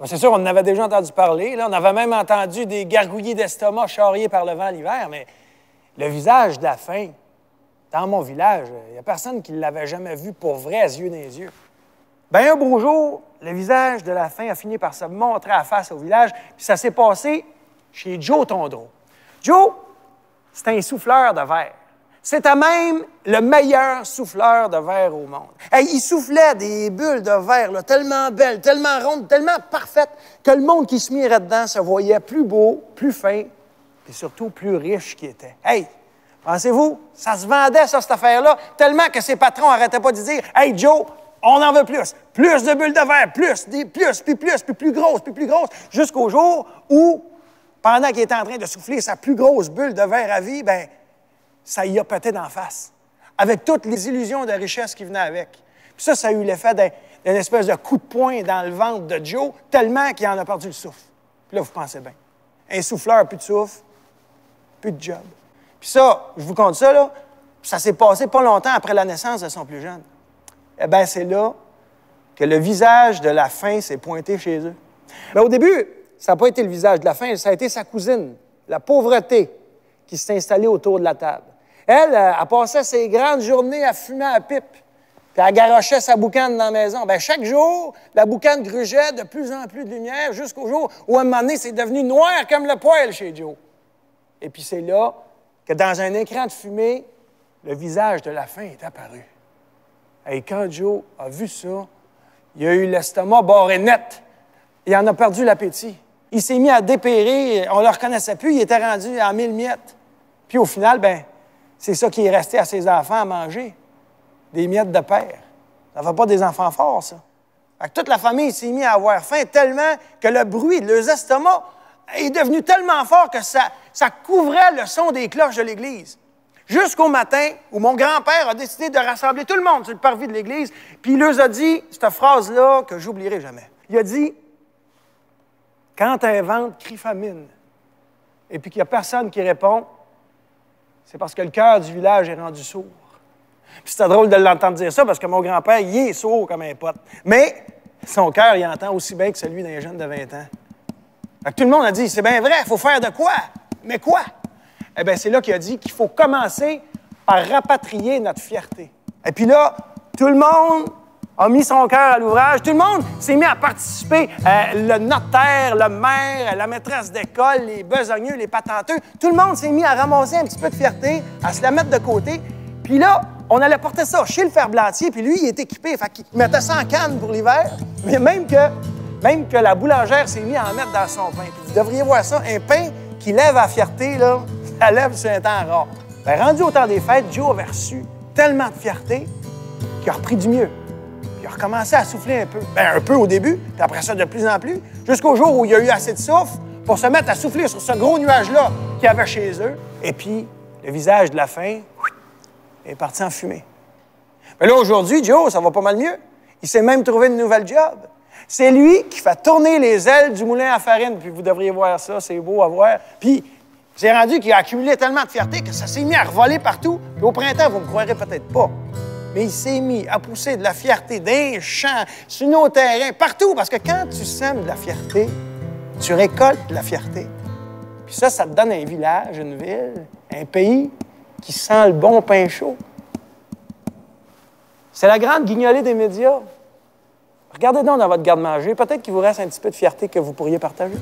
C'est sûr, on en avait déjà entendu parler. Là. On avait même entendu des gargouillis d'estomac charriés par le vent l'hiver, mais le visage de la faim, dans mon village, il n'y a personne qui ne l'avait jamais vu pour vrai, à yeux dans les yeux. Bien, un beau jour, le visage de la faim a fini par se montrer à face au village, puis ça s'est passé chez Joe Tondreau. Joe, c'est un souffleur de verre. C'était même le meilleur souffleur de verre au monde. Hey, il soufflait des bulles de verre là, tellement belles, tellement rondes, tellement parfaites, que le monde qui se mirait dedans se voyait plus beau, plus fin, et surtout plus riche qu'il était. Hey, pensez-vous, ça se vendait, ça, cette affaire-là, tellement que ses patrons n'arrêtaient pas de dire « Hey, Joe, on en veut plus. Plus de bulles de verre, puis plus grosses, jusqu'au jour où, pendant qu'il était en train de souffler sa plus grosse bulle de verre à vie, bien, ça y a pété d'en face, avec toutes les illusions de richesse qui venaient avec. Puis ça a eu l'effet d'une espèce de coup de poing dans le ventre de Joe, tellement qu'il en a perdu le souffle. Puis là, vous pensez bien. Un souffleur, plus de souffle, plus de job. Puis ça, je vous conte ça, là, ça s'est passé pas longtemps après la naissance de son plus jeune. Eh bien, c'est là que le visage de la faim s'est pointé chez eux. Mais au début, ça n'a pas été le visage de la faim, ça a été sa cousine, la pauvreté, qui s'est installée autour de la table. Elle passait ses grandes journées à fumer à la pipe, puis elle garochait sa boucane dans la maison. Bien, chaque jour, la boucane grugeait de plus en plus de lumière jusqu'au jour où, à un moment donné, c'est devenu noir comme le poêle chez Joe. Et puis c'est là que, dans un écran de fumée, le visage de la faim est apparu. Et quand Joe a vu ça, il a eu l'estomac barré net. Il en a perdu l'appétit. Il s'est mis à dépérir, on ne le reconnaissait plus, il était rendu en 1000 miettes. Puis au final, bien, c'est ça qui est resté à ses enfants à manger. Des miettes de père. Ça ne fait pas des enfants forts, ça. Fait que toute la famille s'est mise à avoir faim tellement que le bruit de leurs estomacs est devenu tellement fort que ça couvrait le son des cloches de l'église. Jusqu'au matin où mon grand-père a décidé de rassembler tout le monde sur le parvis de l'église, puis il leur a dit cette phrase-là que j'oublierai jamais. Il a dit « Quand un ventre crie famine, et puis qu'il n'y a personne qui répond, c'est parce que le cœur du village est rendu sourd. » Puis c'était drôle de l'entendre dire ça, parce que mon grand-père, il est sourd comme un pote. Mais son cœur, il entend aussi bien que celui d'un jeune de 20 ans. Fait que tout le monde a dit « C'est bien vrai, il faut faire de quoi? Mais quoi? » Eh bien, c'est là qu'il a dit qu'il faut commencer par rapatrier notre fierté. Et puis là, tout le monde a mis son cœur à l'ouvrage. Tout le monde s'est mis à participer. Le notaire, le maire, la maîtresse d'école, les besogneux, les patenteux. Tout le monde s'est mis à ramasser un petit peu de fierté, à se la mettre de côté. Puis là, on allait porter ça chez le ferblantier, puis lui, il est équipé. Fait qu'il mettait ça en canne pour l'hiver. Mais même que la boulangère s'est mise à en mettre dans son pain. Puis vous devriez voir ça, un pain qui lève à fierté, là, ça lève sur un temps rare. Bien, rendu au temps des fêtes, Joe avait reçu tellement de fierté qu'il a repris du mieux. Puis il a recommencé à souffler un peu. Bien, un peu au début, puis après ça, de plus en plus, jusqu'au jour où il y a eu assez de souffle pour se mettre à souffler sur ce gros nuage-là qu'il y avait chez eux. Et puis, le visage de la faim est parti en fumée. Mais là, aujourd'hui, Joe, ça va pas mal mieux. Il s'est même trouvé une nouvelle job. C'est lui qui fait tourner les ailes du moulin à farine. Puis vous devriez voir ça, c'est beau à voir. Puis, c'est rendu qu'il a accumulé tellement de fierté que ça s'est mis à revoler partout. Puis au printemps, vous ne me croirez peut-être pas, mais il s'est mis à pousser de la fierté d'un champ, sur nos terrains, partout. Parce que quand tu sèmes de la fierté, tu récoltes de la fierté. Puis ça te donne un village, une ville, un pays qui sent le bon pain chaud. C'est la grande guignolée des médias. Regardez donc dans votre garde-manger. Peut-être qu'il vous reste un petit peu de fierté que vous pourriez partager.